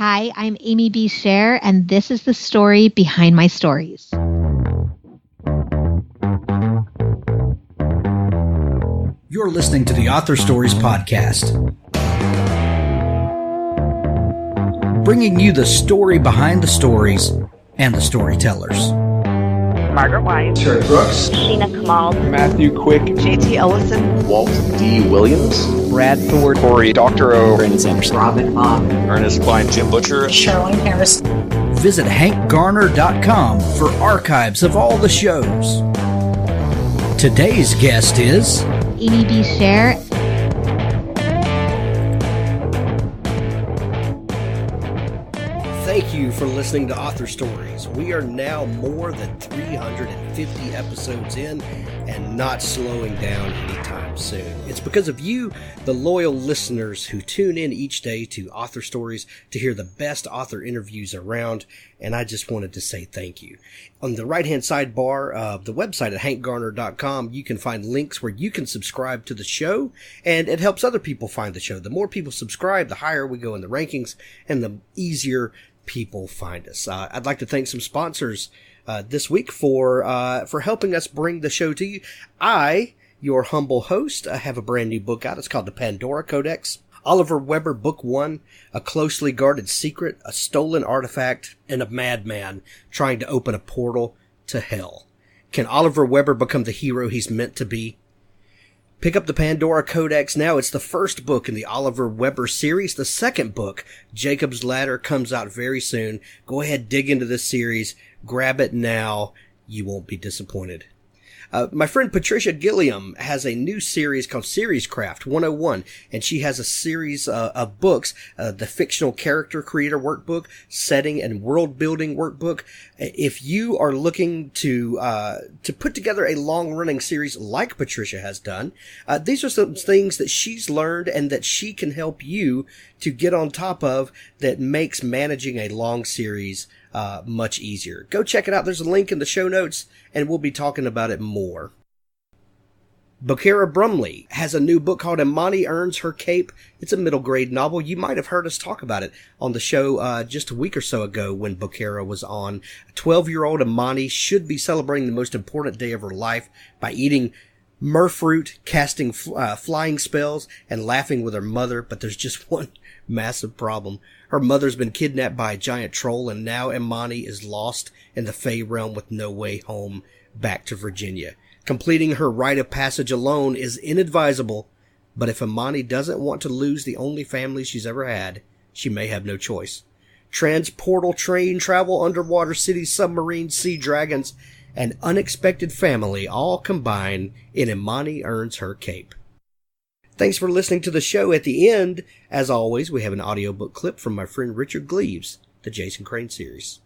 Hi, I'm AmyBScher, and this is the story behind my stories. You're listening to the Author Stories podcast, bringing you the story behind the stories and the storytellers. Margaret White, Scher Brooks, Sheena Kamal, Matthew Quick, JT Ellison, Walt D. Williams, Brad Thor, Corey Dr. O, Brandon Sanderson, Robin Mom, Ernest Klein, Jim Butcher, Sherwin Harris. Visit hankgarner.com for archives of all the shows. Today's guest is AmyBScher. Thank you for listening to Author Stories. We are now more than 350 episodes in and not slowing down anytime soon. It's because of you, the loyal listeners who tune in each day to Author Stories to hear the best author interviews around, and I just wanted to say thank you. On the right-hand sidebar of the website at hankgarner.com, you can find links where you can subscribe to the show, and it helps other people find the show. The more people subscribe, the higher we go in the rankings, and the easier people find us. I'd like to thank some sponsors this week for helping us bring the show to you. I, your humble host, have a brand new book out. It's called The Pandora Codex. Oliver Weber, Book 1, A Closely Guarded Secret, A Stolen Artifact, and a Madman Trying to Open a Portal to Hell. Can Oliver Weber become the hero he's meant to be? Pick up the Pandora Codex now. It's the first book in the Oliver Weber series. The second book, Jacob's Ladder, comes out very soon. Go ahead, dig into this series. Grab it now. You won't be disappointed. My friend Patricia Gilliam has a new series called Series Craft 101, and she has a series of books, the Fictional Character Creator Workbook, Setting and World Building Workbook. If you are looking to put together a long-running series like Patricia has done, these are some things that she's learned and that she can help you to get on top of that makes managing a long series much easier. Go check it out. There's a link in the show notes, and we'll be talking about it more. Bocara Brumley has a new book called Imani Earns Her Cape. It's a middle grade novel. You might have heard us talk about it on the show just a week or so ago when Bocara was on. 12-year-old Imani should be celebrating the most important day of her life by eating myrfruit, casting flying spells, and laughing with her mother, but there's just one massive problem. Her mother's been kidnapped by a giant troll, and now Imani is lost in the Fey realm with no way home back to Virginia. Completing her rite of passage alone is inadvisable, but if Imani doesn't want to lose the only family she's ever had, she may have no choice. Transportal train travel, underwater cities, submarines, sea dragons, and unexpected family all combine in Imani Earns Her Cape. Thanks for listening to the show. At the end, as always, we have an audiobook clip from my friend Richard Gleaves, the Jason Crane series.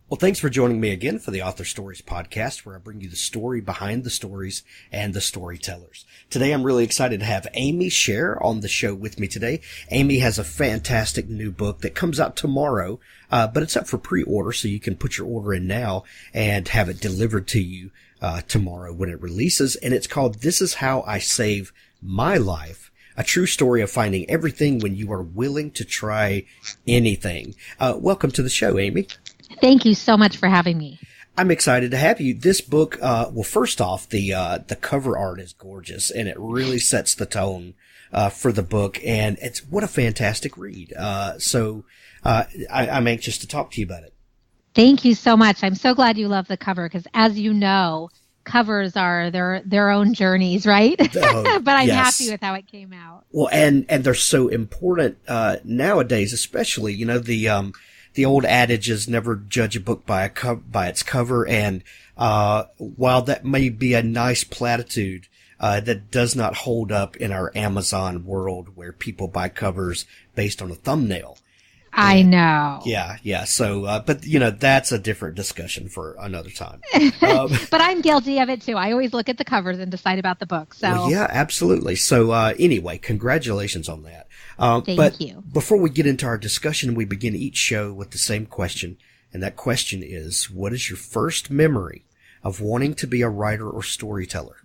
Well, thanks for joining me again for the Author Stories podcast, where I bring you the story behind the stories and the storytellers. Today, I'm really excited to have Amy Scher on the show with me today. Amy has a fantastic new book that comes out tomorrow, but it's up for pre-order, so you can put your order in now and have it delivered to you tomorrow when it releases. And it's called This Is How I Save My Life, a true story of finding everything when you are willing to try anything. Welcome to the show, Amy. Thank you so much for having me. I'm excited to have you. This book, well, first off, the cover art is gorgeous, and it really sets the tone for the book, and it's what a fantastic read. So I'm anxious to talk to you about it. Thank you so much. I'm so glad you love the cover because, as you know, covers are their own journeys, right? But I'm happy with how it came out. Well, and they're so important nowadays, especially. You know, the old adage is never judge a book by its cover, and while that may be a nice platitude, that does not hold up in our Amazon world where people buy covers based on a thumbnail. I know. Yeah. So, but you know, that's a different discussion for another time. But I'm guilty of it too. I always look at the covers and decide about the book. So well, yeah, absolutely. So, anyway, congratulations on that. Thank you. Before we get into our discussion, we begin each show with the same question. And that question is, what is your first memory of wanting to be a writer or storyteller?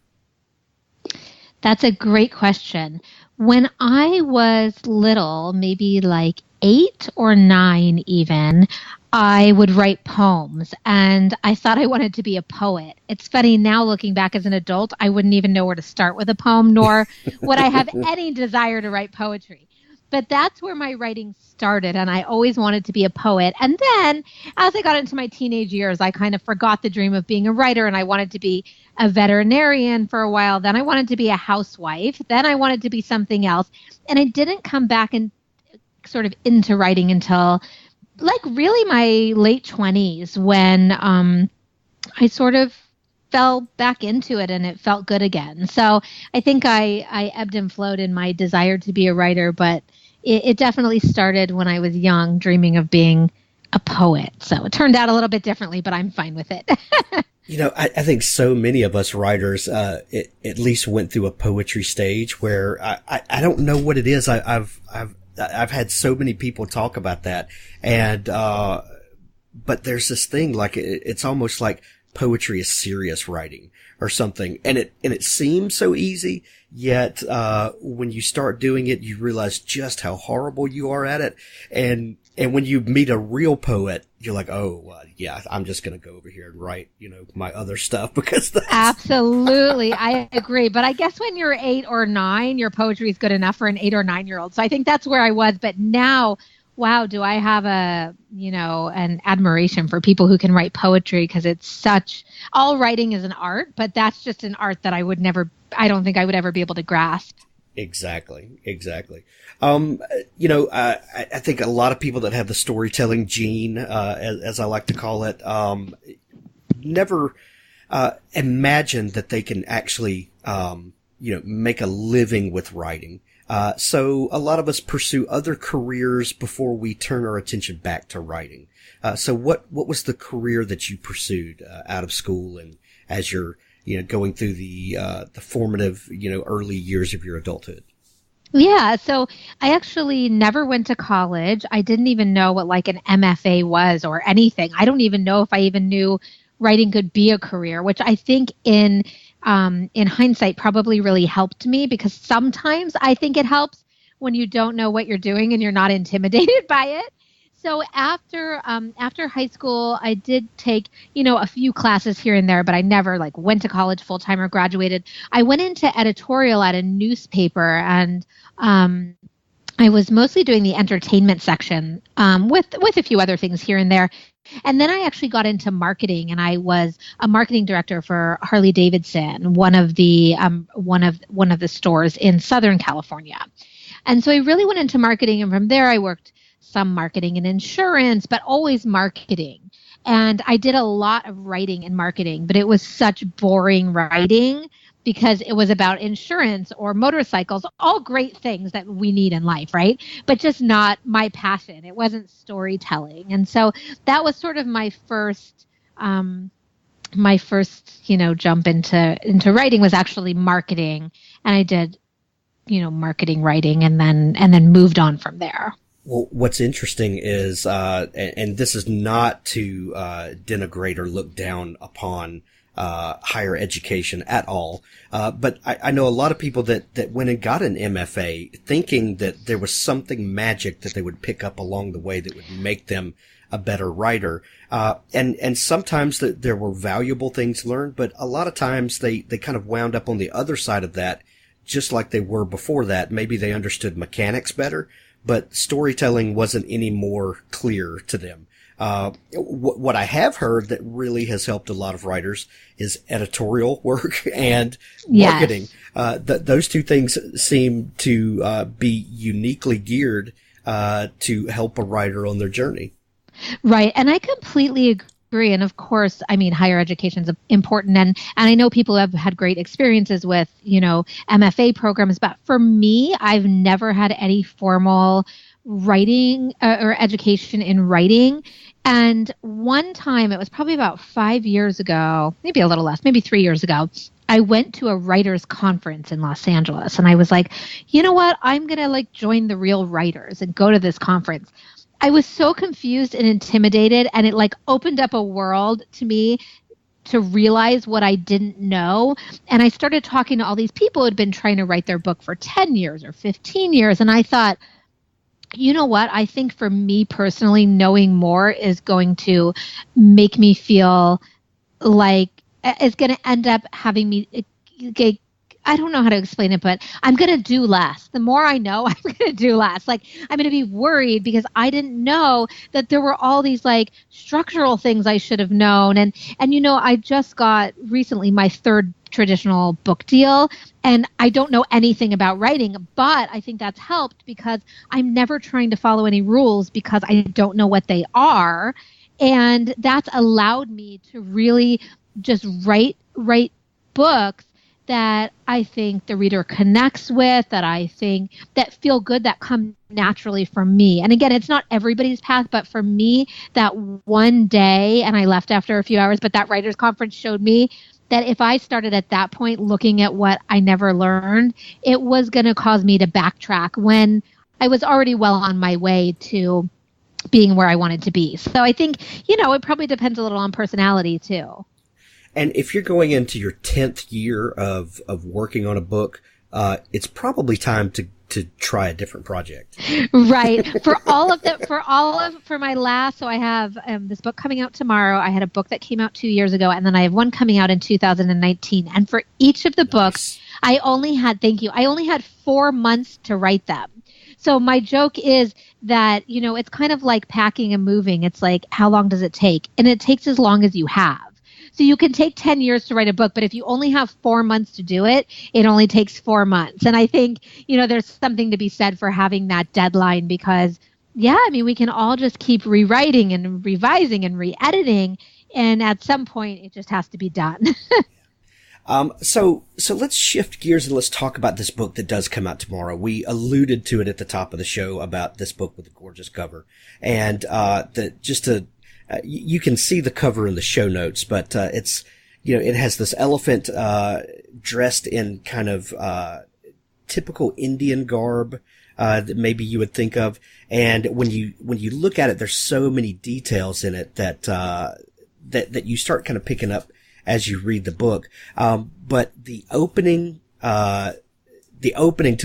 That's a great question. When I was little, maybe like 8 or 9 even, I would write poems, and I thought I wanted to be a poet. It's funny now looking back as an adult, I wouldn't even know where to start with a poem, nor would I have any desire to write poetry. But that's where my writing started, and I always wanted to be a poet. And then as I got into my teenage years, I kind of forgot the dream of being a writer, and I wanted to be a veterinarian for a while. Then I wanted to be a housewife. Then I wanted to be something else. And I didn't come back and sort of into writing until like really my late 20s when I sort of fell back into it and it felt good again. So I think I ebbed and flowed in my desire to be a writer, but it definitely started when I was young, dreaming of being a poet. So it turned out a little bit differently, but I'm fine with it. I think so many of us writers at least went through a poetry stage where I don't know what it is. I've had so many people talk about that, and but there's this thing like it's almost like poetry is serious writing or something, and it seems so easy, yet when you start doing it, you realize just how horrible you are at it, and when you meet a real poet, you're like, oh, yeah, I'm just going to go over here and write, my other stuff because that's... Absolutely. I agree. But I guess when you're 8 or 9, your poetry is good enough for an 8 or 9-year-old. So I think that's where I was. But now, wow, do I have an admiration for people who can write poetry, because it's all writing is an art, but that's just an art that I don't think I would ever be able to grasp. Exactly. I think a lot of people that have the storytelling gene, as I like to call it, never imagine that they can actually, make a living with writing. So a lot of us pursue other careers before we turn our attention back to writing. So what was the career that you pursued out of school and as you're going through the formative, early years of your adulthood? Yeah, so I actually never went to college. I didn't even know what like an MFA was or anything. I don't even know if I even knew writing could be a career, which I think in hindsight probably really helped me, because sometimes I think it helps when you don't know what you're doing and you're not intimidated by it. So after high school, I did take, a few classes here and there, but I never went to college full time or graduated. I went into editorial at a newspaper, and I was mostly doing the entertainment section with a few other things here and there. And then I actually got into marketing, and I was a marketing director for Harley Davidson, one of the stores in Southern California. And so I really went into marketing, and from there I worked some marketing and insurance, but always marketing. And I did a lot of writing in marketing, but it was such boring writing because it was about insurance or motorcycles, all great things that we need in life, right? But just not my passion. It wasn't storytelling. And so that was sort of my first jump into writing was actually marketing. And I did, marketing writing and then moved on from there. Well, what's interesting is, and this is not to denigrate or look down upon higher education at all, but I know a lot of people that went and got an MFA thinking that there was something magic that they would pick up along the way that would make them a better writer. And sometimes there were valuable things learned, but a lot of times they kind of wound up on the other side of that, just like they were before that. Maybe they understood mechanics better, but storytelling wasn't any more clear to them. What I have heard that really has helped a lot of writers is editorial work and marketing. Yes. Those two things seem to be uniquely geared to help a writer on their journey. Right. And I completely agree. And of course, higher education is important. And I know people have had great experiences with, MFA programs. But for me, I've never had any formal writing or education in writing. And one time, it was probably about 5 years ago, maybe a little less, maybe 3 years ago, I went to a writers conference in Los Angeles. And I was like, you know what? I'm going to join the real writers and go to this conference. I was so confused and intimidated, and it opened up a world to me to realize what I didn't know. And I started talking to all these people who had been trying to write their book for 10 years or 15 years. And I thought, You know what? I think for me personally, knowing more is going to make me feel like it's going to end up having me I don't know how to explain it, but I'm going to do less. The more I know, I'm going to do less. Like, I'm going to be worried because I didn't know that there were all these like structural things I should have known. And I just got recently my third traditional book deal, and I don't know anything about writing, but I think that's helped because I'm never trying to follow any rules because I don't know what they are. And that's allowed me to really just write books that I think the reader connects with, that I think that feel good, that come naturally from me. And again, it's not everybody's path, but for me, that one day, and I left after a few hours, but that writers conference showed me that if I started at that point looking at what I never learned, it was going to cause me to backtrack when I was already well on my way to being where I wanted to be. So I think, it probably depends a little on personality too. And if you're going into your 10th year of working on a book, it's probably time to try a different project. Right. For my last, so I have this book coming out tomorrow. I had a book that came out 2 years ago, and then I have one coming out in 2019. And for each of the books, I only had 4 months to write them. So my joke is that, it's kind of like packing and moving. It's like, how long does it take? And it takes as long as you have. So you can take 10 years to write a book, but if you only have 4 months to do it, it only takes 4 months. And I think, there's something to be said for having that deadline because, we can all just keep rewriting and revising and re-editing. And at some point, it just has to be done. So let's shift gears and let's talk about this book that does come out tomorrow. We alluded to it at the top of the show about this book with a gorgeous cover. And you can see the cover in the show notes, but it's, it has this elephant dressed in kind of typical Indian garb that maybe you would think of. And when you look at it, there's so many details in it that you start kind of picking up as you read the book. But the opening to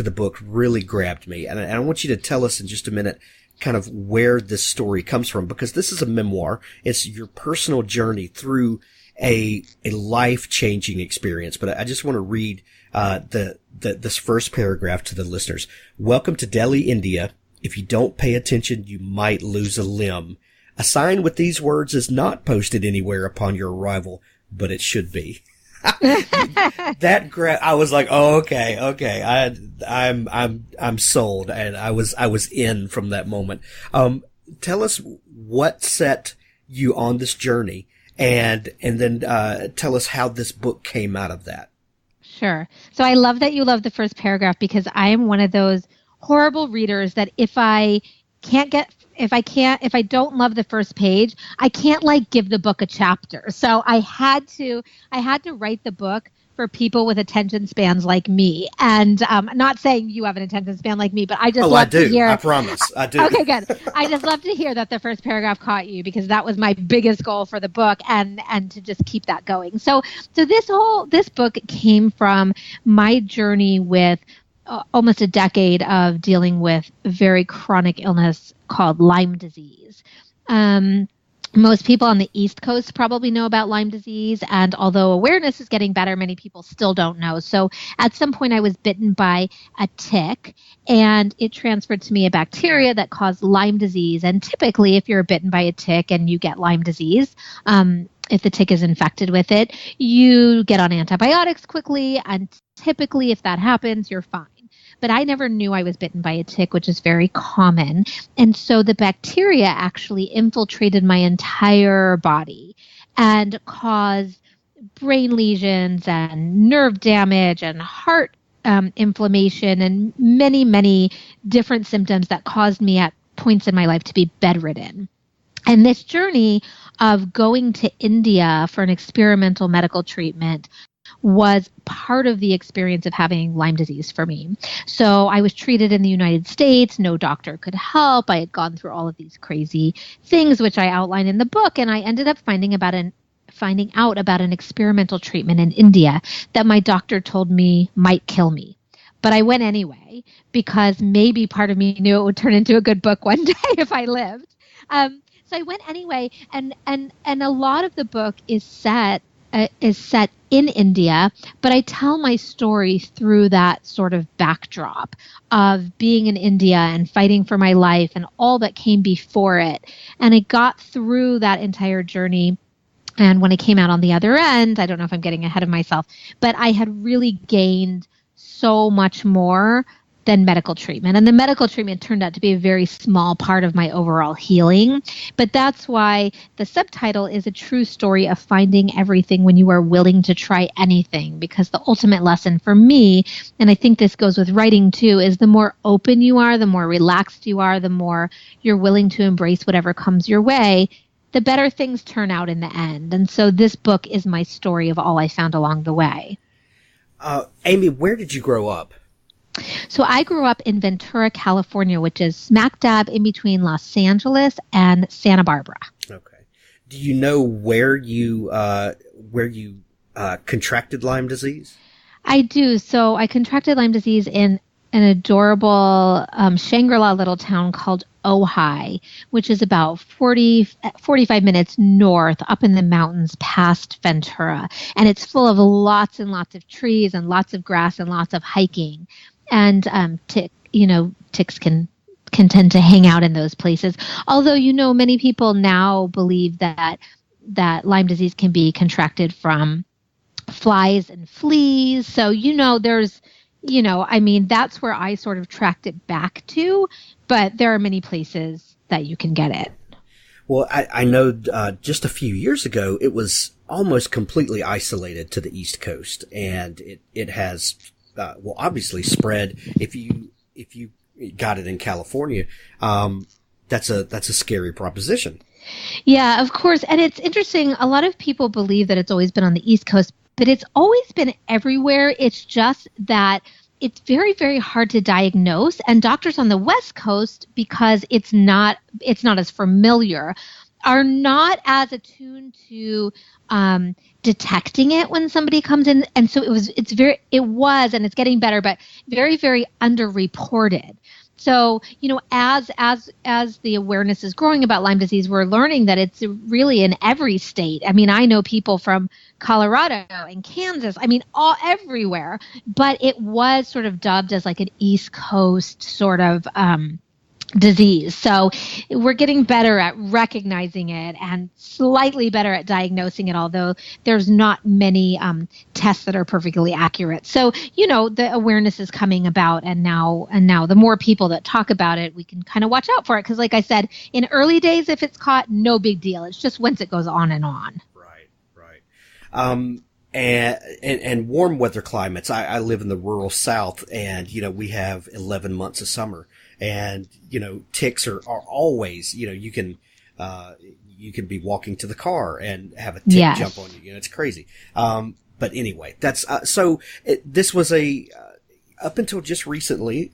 the book really grabbed me. And I want you to tell us in just a minute kind of where this story comes from, because this is a memoir. It's your personal journey through a life-changing experience. But I just want to read this first paragraph to the listeners. Welcome to Delhi, India. If you don't pay attention, you might lose a limb. A sign with these words is not posted anywhere upon your arrival, but it should be. I was like, oh, okay. I'm sold. And I was in from that moment. Tell us what set you on this journey and then, tell us how this book came out of that. Sure. So I love that you love the first paragraph because I am one of those horrible readers that if I don't love the first page, I can't give the book a chapter. So I had to write the book for people with attention spans like me. And I'm not saying you have an attention span like me, but I just love to hear. I promise. I do. Okay, good. I just love to hear that the first paragraph caught you because that was my biggest goal for the book and to just keep that going. So this book came from my journey with almost a decade of dealing with very chronic illness called Lyme disease. Most people on the East Coast probably know about Lyme disease, and although awareness is getting better, many people still don't know. So at some point I was bitten by a tick, and it transferred to me a bacteria that caused Lyme disease. And typically, if you're bitten by a tick and you get Lyme disease, if the tick is infected with it, you get on antibiotics quickly, and typically if that happens, you're fine. But I never knew I was bitten by a tick, which is very common. And so the bacteria actually infiltrated my entire body and caused brain lesions and nerve damage and heart inflammation and many, many different symptoms that caused me at points in my life to be bedridden. And this journey of going to India for an experimental medical treatment was part of the experience of having Lyme disease for me. So I was treated in the United States. No doctor could help. I had gone through all of these crazy things, which I outline in the book. And I ended up finding out about an experimental treatment in India that my doctor told me might kill me. but I went anyway because maybe part of me knew it would turn into a good book one day if I lived. So I went anyway, and a lot of the book is set in India, but I tell my story through that sort of backdrop of being in India and fighting for my life and all that came before it. And I got through that entire journey. And when I came out on the other end, I don't know if I'm getting ahead of myself, but I had really gained so much more than medical treatment. And the medical treatment turned out to be a very small part of my overall healing. But that's why the subtitle is a true story of finding everything when you are willing to try anything. Because the ultimate lesson for me, and I think this goes with writing too, is the more open you are, the more relaxed you are, the more you're willing to embrace whatever comes your way, the better things turn out in the end. And so this book is my story of all I found along the way. Amy, where did you grow up? So I grew up in Ventura, California, which is smack dab in between Los Angeles and Santa Barbara. Okay. Do you know where you contracted Lyme disease? I do. So I contracted Lyme disease in an adorable Shangri-La little town called Ojai, which is about 45 minutes north up in the mountains past Ventura. And it's full of lots and lots of trees and lots of grass and lots of hiking. And ticks can tend to hang out in those places. Although, many people now believe that Lyme disease can be contracted from flies and fleas. So, there's, that's where I sort of tracked it back to. But there are many places that you can get it. Well, I know just a few years ago, it was almost completely isolated to the East Coast, and it has obviously spread. If you got it in California, that's a scary proposition. Yeah, of course. And it's interesting. A lot of people believe that it's always been on the East Coast, but it's always been everywhere. It's just that it's very, very hard to diagnose. And doctors on the West Coast, because it's not as familiar, are not as attuned to detecting it when somebody comes in. And so it was, and it's getting better, but very, very underreported. So, as the awareness is growing about Lyme disease, we're learning that it's really in every state. I mean, I know people from Colorado and Kansas, everywhere, but it was sort of dubbed as like an East Coast sort of disease. So we're getting better at recognizing it and slightly better at diagnosing it, although there's not many tests that are perfectly accurate. So, the awareness is coming about, and now the more people that talk about it, we can kind of watch out for it. Because like I said, in early days, if it's caught, no big deal. It's just once it goes on and on. Right. And warm weather climates. I live in the rural South, and, we have 11 months of summer. And, ticks are always, you can be walking to the car and have a tick jump on you. It's crazy. But anyway, that's, this was up until just recently,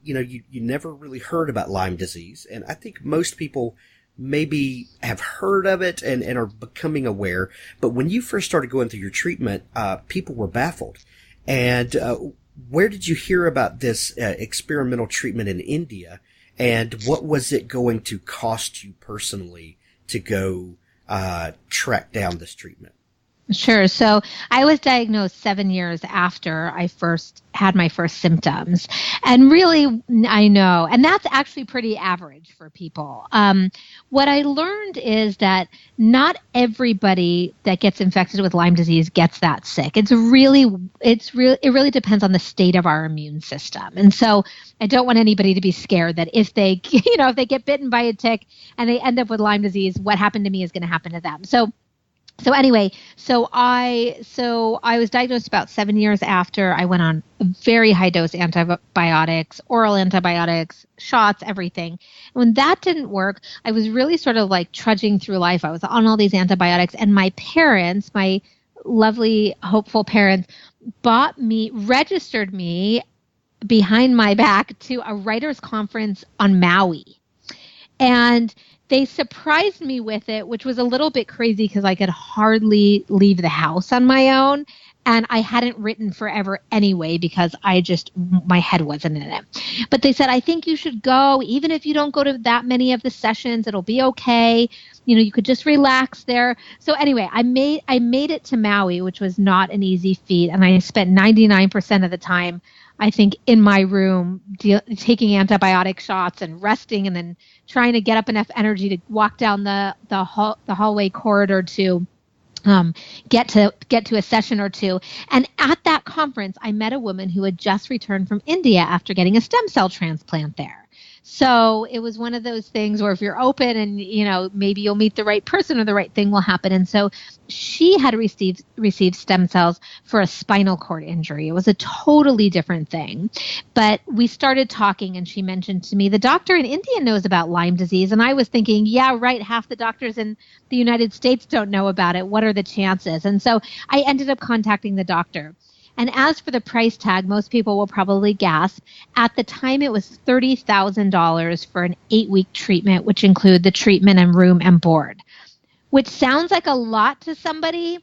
you never really heard about Lyme disease. And I think most people maybe have heard of it and are becoming aware. But when you first started going through your treatment, people were baffled. And, where did you hear about this experimental treatment in India, and what was it going to cost you personally to go track down this treatment? Sure. So I was diagnosed 7 years after I first had my first symptoms. And really, I know, and that's actually pretty average for people. What I learned is that not everybody that gets infected with Lyme disease gets that sick. It really depends on the state of our immune system. And so I don't want anybody to be scared that if they get bitten by a tick and they end up with Lyme disease, what happened to me is going to happen to them. So anyway, I was diagnosed about 7 years after. I went on very high dose antibiotics, oral antibiotics, shots, everything. And when that didn't work, I was really sort of like trudging through life. I was on all these antibiotics, and my parents, my lovely, hopeful parents, registered me behind my back to a writers' conference on Maui. And they surprised me with it, which was a little bit crazy because I could hardly leave the house on my own. And I hadn't written forever anyway because my head wasn't in it. But they said, I think you should go. Even if you don't go to that many of the sessions, it'll be okay. You could just relax there. So anyway, I made it to Maui, which was not an easy feat. And I spent 99% of the time, I think, in my room taking antibiotic shots and resting, and then trying to get up enough energy to walk down the hallway corridor to get to a session or two. And at that conference, I met a woman who had just returned from India after getting a stem cell transplant there. So it was one of those things where if you're open and, maybe you'll meet the right person or the right thing will happen. And so she had received stem cells for a spinal cord injury. It was a totally different thing. But we started talking and she mentioned to me, the doctor in India knows about Lyme disease. And I was thinking, yeah, right. Half the doctors in the United States don't know about it. What are the chances? And so I ended up contacting the doctor. And as for the price tag, most people will probably gasp. At the time, it was $30,000 for an 8-week treatment, which included the treatment and room and board, which sounds like a lot to somebody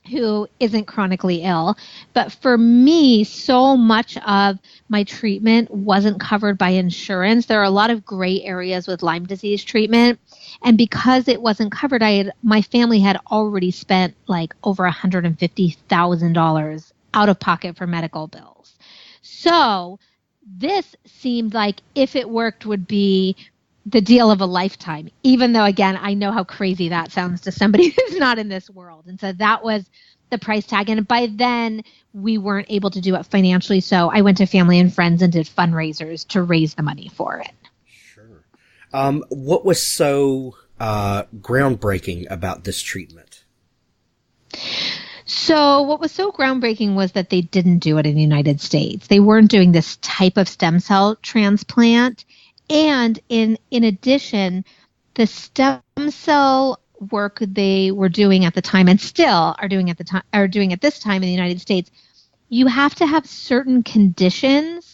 who isn't chronically ill. But for me, so much of my treatment wasn't covered by insurance. There are a lot of gray areas with Lyme disease treatment. And because it wasn't covered, my family had already spent like over $150,000 out of pocket for medical bills. So this seemed like, if it worked, would be the deal of a lifetime, even though, again, I know how crazy that sounds to somebody who's not in this world. And so that was the price tag. And by then we weren't able to do it financially. So I went to family and friends and did fundraisers to raise the money for it. Sure. What was so groundbreaking about this treatment? So what was so groundbreaking was that they didn't do it in the United States. They weren't doing this type of stem cell transplant. And in addition, the stem cell work they were doing at the time and still are doing at this time in the United States, you have to have certain conditions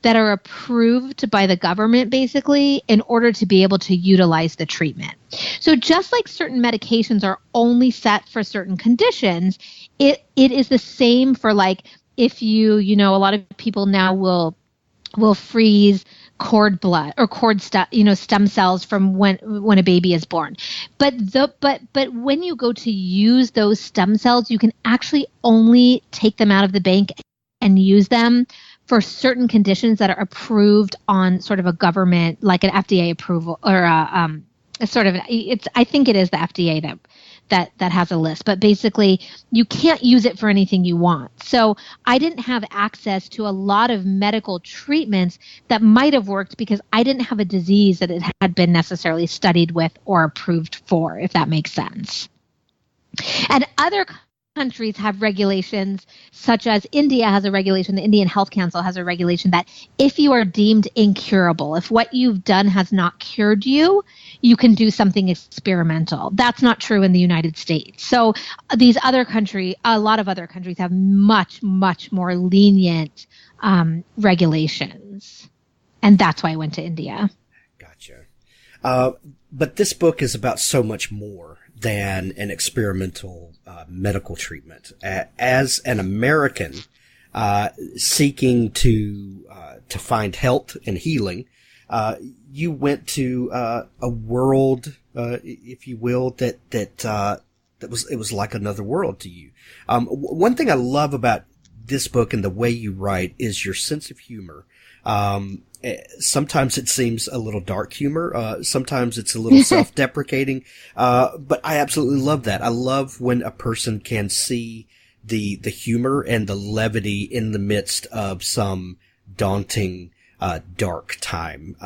that are approved by the government, basically, in order to be able to utilize the treatment. So just like certain medications are only set for certain conditions, it is the same for, like, if a lot of people now will freeze cord blood or stem cells from when a baby is born. But when you go to use those stem cells, you can actually only take them out of the bank and use them for certain conditions that are approved on sort of a government, like an FDA approval, or I think it is the FDA that has a list, but basically you can't use it for anything you want. So I didn't have access to a lot of medical treatments that might have worked because I didn't have a disease that it had been necessarily studied with or approved for, if that makes sense. And other countries have regulations, such as India has a regulation, the Indian Health Council has a regulation that if you are deemed incurable, if what you've done has not cured you, you can do something experimental. That's not true in the United States. So a lot of other countries have much, much more lenient regulations. And that's why I went to India. Gotcha. But this book is about so much more than an experimental medical treatment. As an American seeking to find health and healing, you went to a world, if you will, that was like another world to you. One thing I love about this book and the way you write is your sense of humor. Sometimes it seems a little dark humor. Sometimes it's a little self-deprecating. But I absolutely love that. I love when a person can see the humor and the levity in the midst of some daunting, dark time.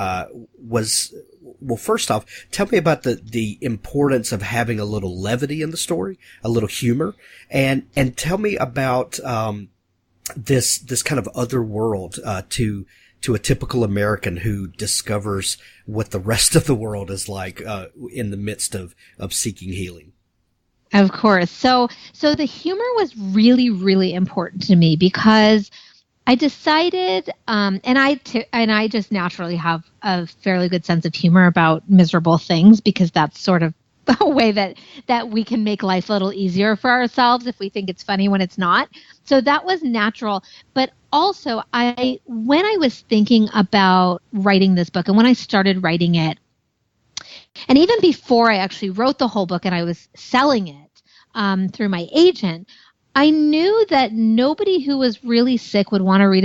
First off, tell me about the importance of having a little levity in the story, a little humor, and tell me about, this kind of other world, to a typical American who discovers what the rest of the world is like, in the midst of seeking healing. Of course. So the humor was really, really important to me because I decided, and I just naturally have a fairly good sense of humor about miserable things because that's sort of a way that we can make life a little easier for ourselves if we think it's funny when it's not. So that was natural. But also, when I was thinking about writing this book and when I started writing it, and even before I actually wrote the whole book and I was selling it through my agent, I knew that nobody who was really sick would want to read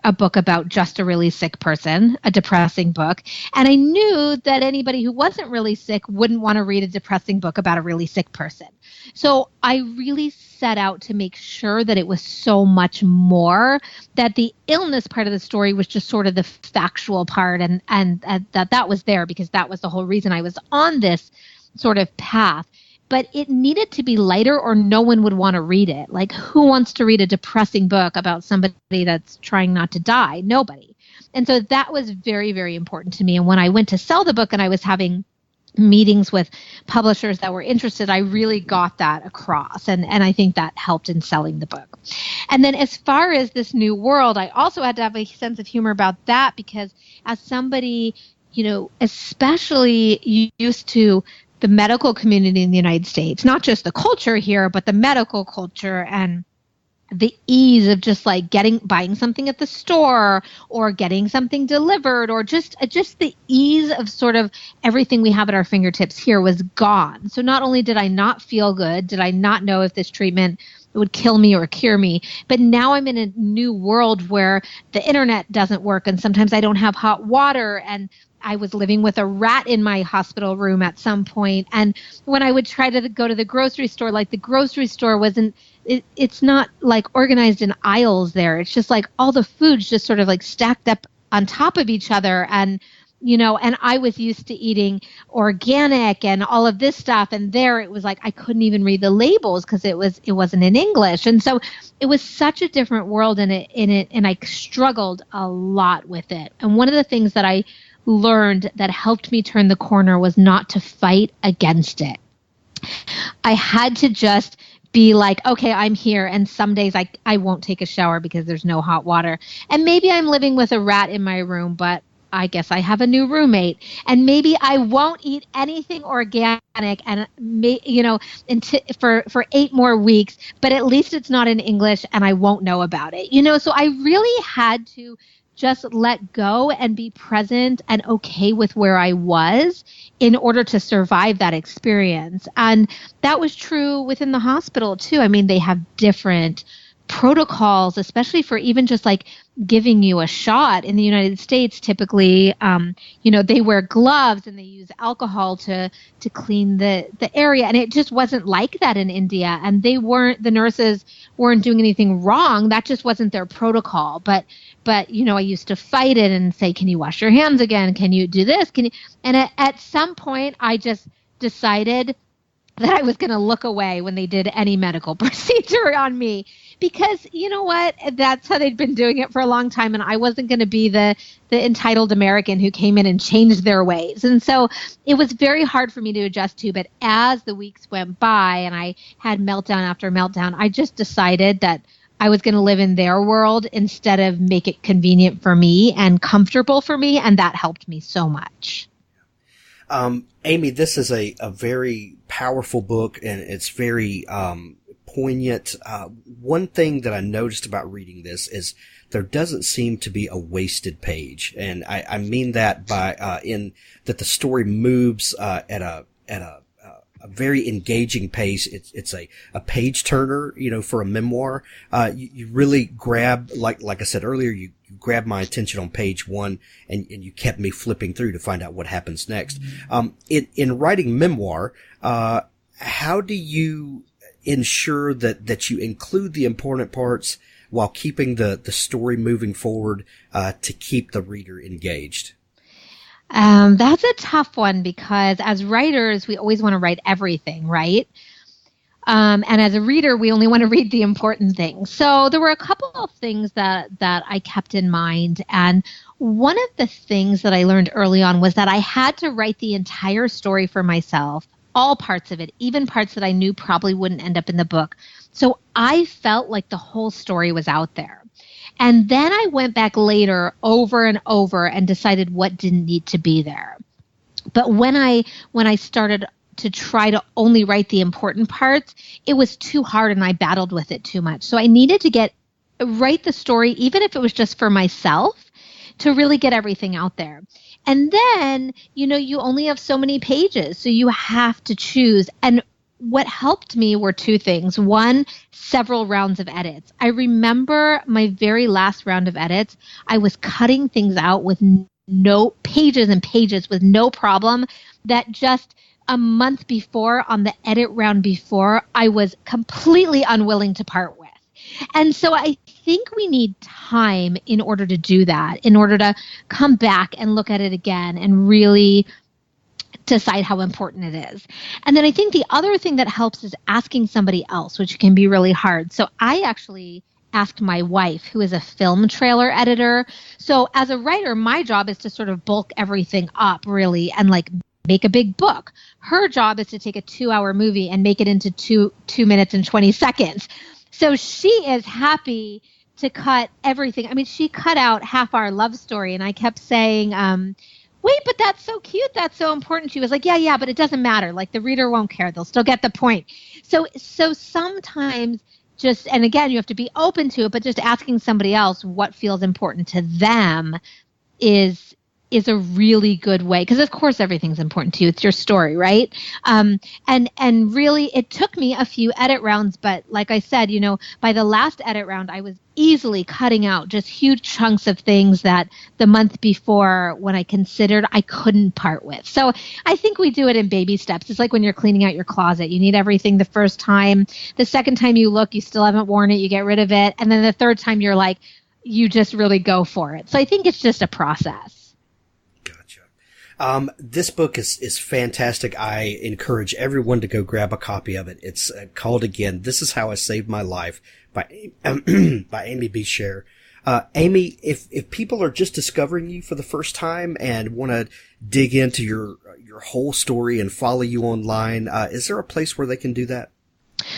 a book about just a really sick person, a depressing book. And I knew that anybody who wasn't really sick wouldn't want to read a depressing book about a really sick person. So I really set out to make sure that it was so much more, that the illness part of the story was just sort of the factual part, and that was there because that was the whole reason I was on this sort of path. But it needed to be lighter or no one would want to read it. Like, who wants to read a depressing book about somebody that's trying not to die? Nobody. And so that was very, very important to me. And when I went to sell the book and I was having meetings with publishers that were interested, I really got that across. And I think that helped in selling the book. And then as far as this new world, I also had to have a sense of humor about that because as somebody, especially used to the medical community in the United States, not just the culture here, but the medical culture and the ease of just like buying something at the store or getting something delivered, or just the ease of sort of everything we have at our fingertips here was gone. So not only did I not feel good, did I not know if this treatment would kill me or cure me, but now I'm in a new world where the internet doesn't work and sometimes I don't have hot water, and I was living with a rat in my hospital room at some point. And when I would try to go to the grocery store, like the grocery store it's not like organized in aisles there. It's just like all the foods just sort of like stacked up on top of each other. And, and I was used to eating organic and all of this stuff. And there it was like, I couldn't even read the labels because it wasn't in English. And so it was such a different world in it. And I struggled a lot with it. And one of the things that I learned that helped me turn the corner was not to fight against it. I had to just be like, okay, I'm here. And some days I won't take a shower because there's no hot water. And maybe I'm living with a rat in my room, but I guess I have a new roommate. And maybe I won't eat anything organic and for 8 more weeks, but at least it's not in English and I won't know about it. So I really had to just let go and be present and okay with where I was in order to survive that experience. And that was true within the hospital too. I mean, they have different protocols, especially for even just like giving you a shot in the United States. Typically, they wear gloves and they use alcohol to clean the area. And it just wasn't like that in India. And the nurses weren't doing anything wrong. That just wasn't their protocol. But I used to fight it and say, can you wash your hands again? Can you do this? And at some point I just decided that I was going to look away when they did any medical procedure on me, because you know what? That's how they'd been doing it for a long time. And I wasn't going to be the entitled American who came in and changed their ways. And so it was very hard for me to adjust to. But as the weeks went by and I had meltdown after meltdown, I just decided that I was going to live in their world instead of make it convenient for me and comfortable for me. And that helped me so much. Amy, this is a very powerful book, and it's very poignant. One thing that I noticed about reading this is there doesn't seem to be a wasted page, and I mean that by in that the story moves at a very engaging pace. It's a page turner, for a memoir. You really grab, like I said earlier, you grabbed my attention on page 1 and you kept me flipping through to find out what happens next. In writing memoir, how do you ensure that you include the important parts while keeping the story moving forward, to keep the reader engaged? That's a tough one because as writers, we always want to write everything, right? And as a reader, we only want to read the important things. So there were a couple of things that I kept in mind. And one of the things that I learned early on was that I had to write the entire story for myself, all parts of it, even parts that I knew probably wouldn't end up in the book. So I felt like the whole story was out there. And then I went back later over and over and decided what didn't need to be there. But when I started to try to only write the important parts, it was too hard and I battled with it too much. So I needed to write the story, even if it was just for myself, to really get everything out there. And then, you only have so many pages, so you have to choose. And what helped me were two things. One, several rounds of edits. I remember my very last round of edits, I was cutting things out with no pages and pages with no problem, that just a month before, on the edit round before, I was completely unwilling to part with. And so I think we need time in order to do that, in order to come back and look at it again and really decide how important it is. And then I think the other thing that helps is asking somebody else, which can be really hard. So I actually asked my wife, who is a film trailer editor. So as a writer, my job is to sort of bulk everything up really and like make a big book. Her job is to take a 2-hour movie and make it into 2 minutes and 20 seconds. So she is happy to cut everything. I mean, she cut out half our love story, and I kept saying, wait, but that's so cute. That's so important. She was like, yeah, but it doesn't matter. Like, the reader won't care. They'll still get the point. So sometimes just, and again, you have to be open to it, but just asking somebody else what feels important to them is a really good way, because of course everything's important to you. It's your story, right? And really it took me a few edit rounds, but like I said, by the last edit round, I was easily cutting out just huge chunks of things that the month before, when I considered, I couldn't part with. So I think we do it in baby steps. It's like when you're cleaning out your closet. You need everything the first time. The second time you look, you still haven't worn it, you get rid of it. And then the third time you're like, you just really go for it. So I think it's just a process. This book is fantastic. I encourage everyone to go grab a copy of it. It's called, again, This Is How I Saved My Life by AmyBScher. Amy, if people are just discovering you for the first time and want to dig into your whole story and follow you online, is there a place where they can do that?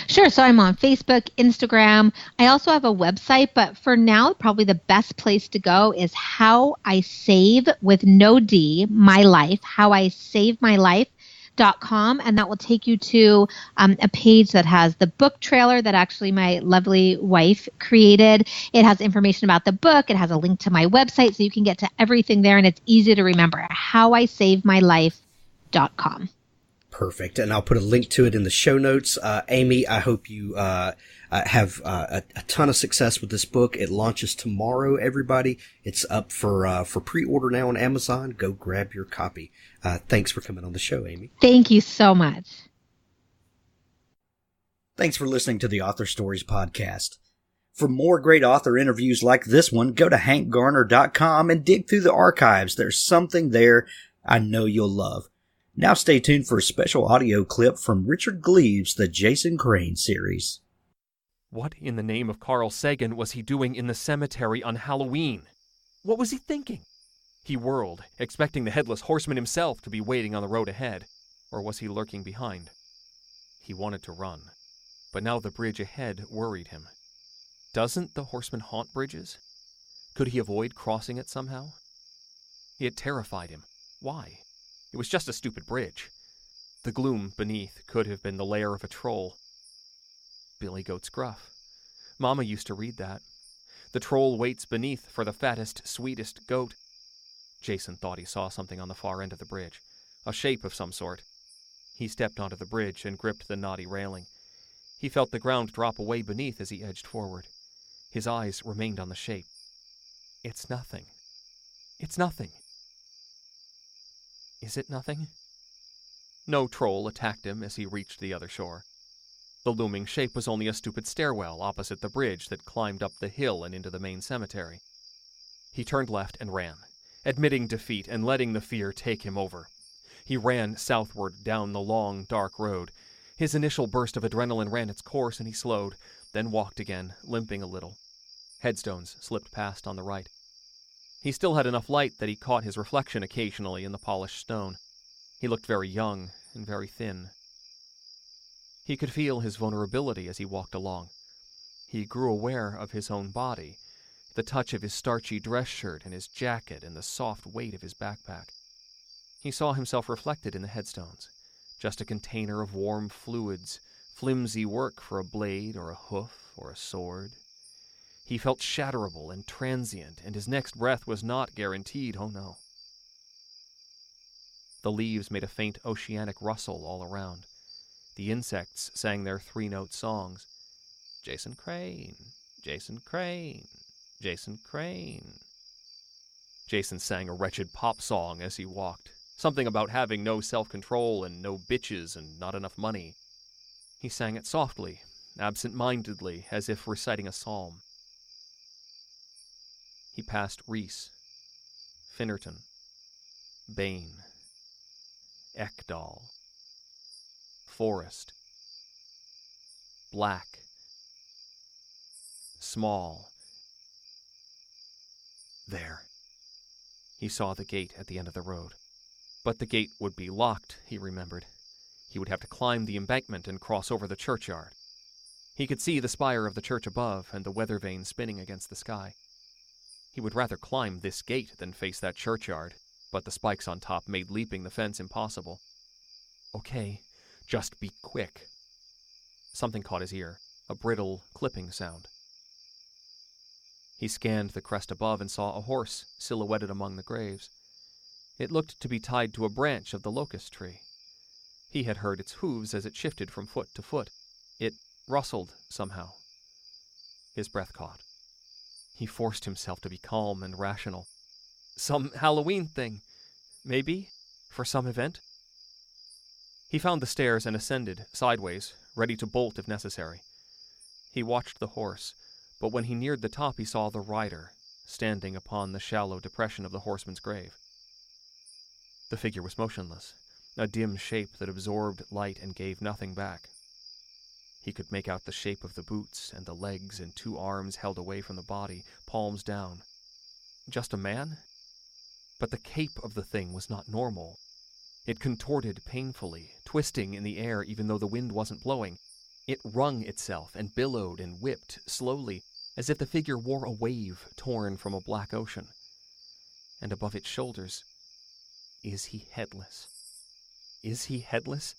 Sure. So I'm on Facebook, Instagram. I also have a website, but for now, probably the best place to go is How I Save, with no D, My Life, howISaveMyLife.com. And that will take you to a page that has the book trailer that actually my lovely wife created. It has information about the book. It has a link to my website, so you can get to everything there. And it's easy to remember, howISaveMyLife.com. Perfect. And I'll put a link to it in the show notes. Amy, I hope you have a ton of success with this book. It launches tomorrow, everybody. It's up for pre-order now on Amazon. Go grab your copy. Thanks for coming on the show, Amy. Thank you so much. Thanks for listening to the Author Stories podcast. For more great author interviews like this one, go to hankgarner.com and dig through the archives. There's something there I know you'll love. Now stay tuned for a special audio clip from Richard Gleaves' The Jason Crane series. What in the name of Carl Sagan was he doing in the cemetery on Halloween? What was he thinking? He whirled, expecting the Headless Horseman himself to be waiting on the road ahead. Or was he lurking behind? He wanted to run, but now the bridge ahead worried him. Doesn't the horseman haunt bridges? Could he avoid crossing it somehow? It terrified him. Why? It was just a stupid bridge. The gloom beneath could have been the lair of a troll. Billy Goat's Gruff. Mama used to read that. The troll waits beneath for the fattest, sweetest goat. Jason thought he saw something on the far end of the bridge, a shape of some sort. He stepped onto the bridge and gripped the knotty railing. He felt the ground drop away beneath as he edged forward. His eyes remained on the shape. It's nothing. It's nothing. Is it nothing? No troll attacked him as he reached the other shore. The looming shape was only a stupid stairwell opposite the bridge that climbed up the hill and into the main cemetery. He turned left and ran, admitting defeat and letting the fear take him over. He ran southward down the long, dark road. His initial burst of adrenaline ran its course and he slowed, then walked again, limping a little. Headstones slipped past on the right. He still had enough light that he caught his reflection occasionally in the polished stone. He looked very young and very thin. He could feel his vulnerability as he walked along. He grew aware of his own body, the touch of his starchy dress shirt and his jacket and the soft weight of his backpack. He saw himself reflected in the headstones, just a container of warm fluids, flimsy work for a blade or a hoof or a sword. He felt shatterable and transient, and his next breath was not guaranteed, oh no. The leaves made a faint oceanic rustle all around. The insects sang their three-note songs. Jason Crane, Jason Crane, Jason Crane. Jason sang a wretched pop song as he walked, something about having no self-control and no bitches and not enough money. He sang it softly, absent-mindedly, as if reciting a psalm. He passed Reese, Finnerton, Bain, Ekdal, Forest, Black, Small. There. He saw the gate at the end of the road. But the gate would be locked, he remembered. He would have to climb the embankment and cross over the churchyard. He could see the spire of the church above and the weather vane spinning against the sky. He would rather climb this gate than face that churchyard, but the spikes on top made leaping the fence impossible. Okay, just be quick. Something caught his ear, a brittle, clipping sound. He scanned the crest above and saw a horse silhouetted among the graves. It looked to be tied to a branch of the locust tree. He had heard its hooves as it shifted from foot to foot. It rustled somehow. His breath caught. He forced himself to be calm and rational. Some Halloween thing, maybe, for some event. He found the stairs and ascended, sideways, ready to bolt if necessary. He watched the horse, but when he neared the top he saw the rider, standing upon the shallow depression of the horseman's grave. The figure was motionless, a dim shape that absorbed light and gave nothing back. He could make out the shape of the boots and the legs and two arms held away from the body, palms down. Just a man? But the cape of the thing was not normal. It contorted painfully, twisting in the air even though the wind wasn't blowing. It wrung itself and billowed and whipped slowly, as if the figure wore a wave torn from a black ocean. And above its shoulders, is he headless? Is he headless?